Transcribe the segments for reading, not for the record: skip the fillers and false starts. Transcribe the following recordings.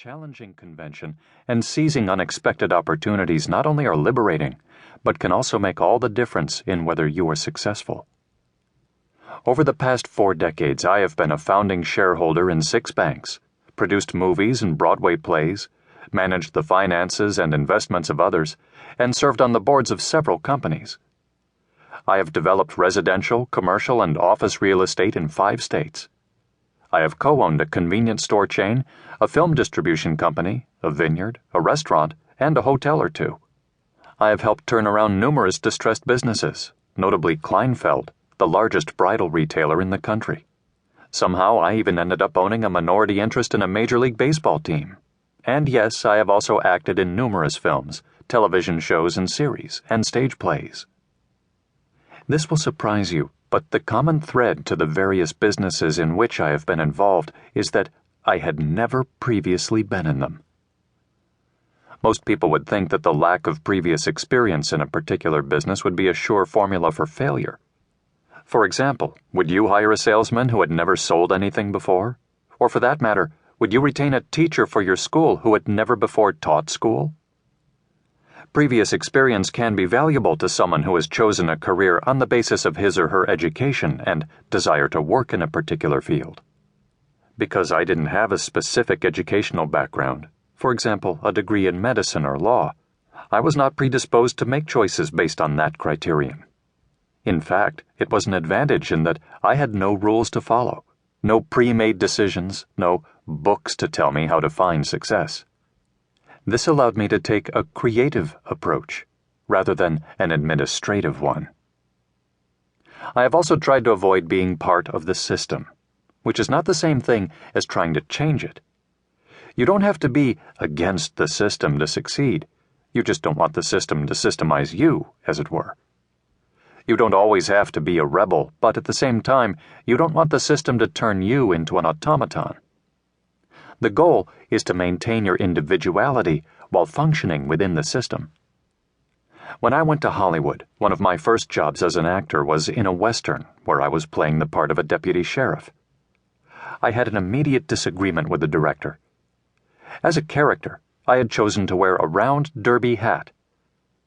challenging convention and seizing unexpected opportunities not only are liberating, but can also make all the difference in whether you are successful. Over the past 4 decades, I have been a founding shareholder in 6 banks, produced movies and Broadway plays, managed the finances and investments of others, and served on the boards of several companies. I have developed residential, commercial, and office real estate in 5 states. I have co-owned a convenience store chain, a film distribution company, a vineyard, a restaurant, and a hotel or 2. I have helped turn around numerous distressed businesses, notably Kleinfeld, the largest bridal retailer in the country. Somehow, I even ended up owning a minority interest in a Major League Baseball team. And yes, I have also acted in numerous films, television shows and series, and stage plays. This will surprise you, but the common thread to the various businesses in which I have been involved is that I had never previously been in them. Most people would think that the lack of previous experience in a particular business would be a sure formula for failure. For example, would you hire a salesman who had never sold anything before? Or for that matter, would you retain a teacher for your school who had never before taught school? Previous experience can be valuable to someone who has chosen a career on the basis of his or her education and desire to work in a particular field. Because I didn't have a specific educational background, for example, a degree in medicine or law, I was not predisposed to make choices based on that criterion. In fact, it was an advantage in that I had no rules to follow, no pre-made decisions, no books to tell me how to find success. This allowed me to take a creative approach, rather than an administrative one. I have also tried to avoid being part of the system, which is not the same thing as trying to change it. You don't have to be against the system to succeed. You just don't want the system to systemize you, as it were. You don't always have to be a rebel, but at the same time, you don't want the system to turn you into an automaton. The goal is to maintain your individuality while functioning within the system. When I went to Hollywood, one of my first jobs as an actor was in a Western where I was playing the part of a deputy sheriff. I had an immediate disagreement with the director. As a character, I had chosen to wear a round derby hat.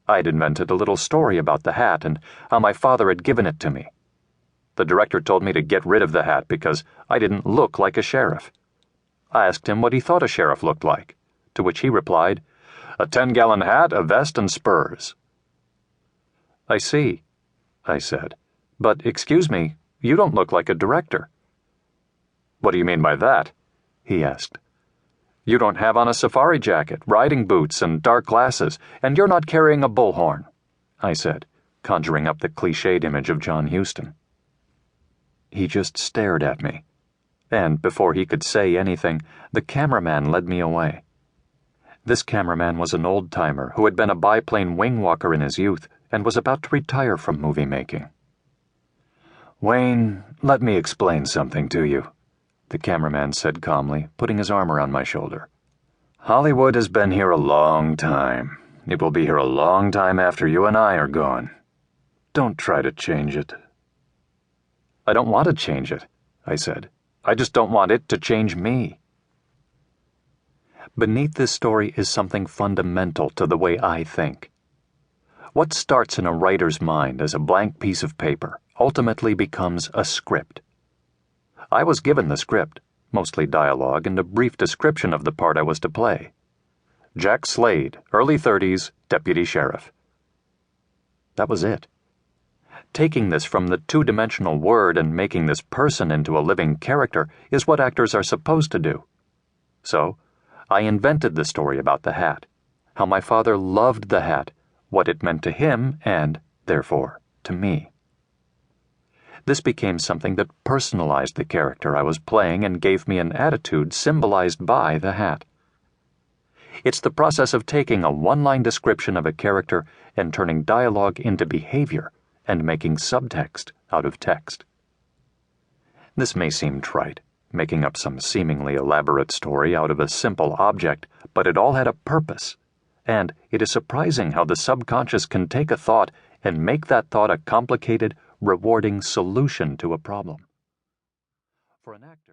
I had invented a little story about the hat and how my father had given it to me. The director told me to get rid of the hat because I didn't look like a sheriff. I asked him what he thought a sheriff looked like, to which he replied, "A 10-gallon hat, a vest, and spurs." "I see," I said, "but excuse me, you don't look like a director." "What do you mean by that?" he asked. "You don't have on a safari jacket, riding boots, and dark glasses, and you're not carrying a bullhorn," I said, conjuring up the cliched image of John Huston. He just stared at me. And before he could say anything, the cameraman led me away. This cameraman was an old-timer who had been a biplane wing walker in his youth and was about to retire from movie making. "Wayne, let me explain something to you," the cameraman said calmly, putting his arm around my shoulder. "Hollywood has been here a long time. It will be here a long time after you and I are gone. Don't try to change it." "I don't want to change it," I said. "I just don't want it to change me." Beneath this story is something fundamental to the way I think. What starts in a writer's mind as a blank piece of paper ultimately becomes a script. I was given the script, mostly dialogue and a brief description of the part I was to play. Jack Slade, early 30s, deputy sheriff. That was it. Taking this from the 2-dimensional word and making this person into a living character is what actors are supposed to do. So, I invented the story about the hat, how my father loved the hat, what it meant to him and, therefore, to me. This became something that personalized the character I was playing and gave me an attitude symbolized by the hat. It's the process of taking a one-line description of a character and turning dialogue into behavior and making subtext out of text. This may seem trite, making up some seemingly elaborate story out of a simple object, but it all had a purpose, and it is surprising how the subconscious can take a thought and make that thought a complicated, rewarding solution to a problem. For an actor,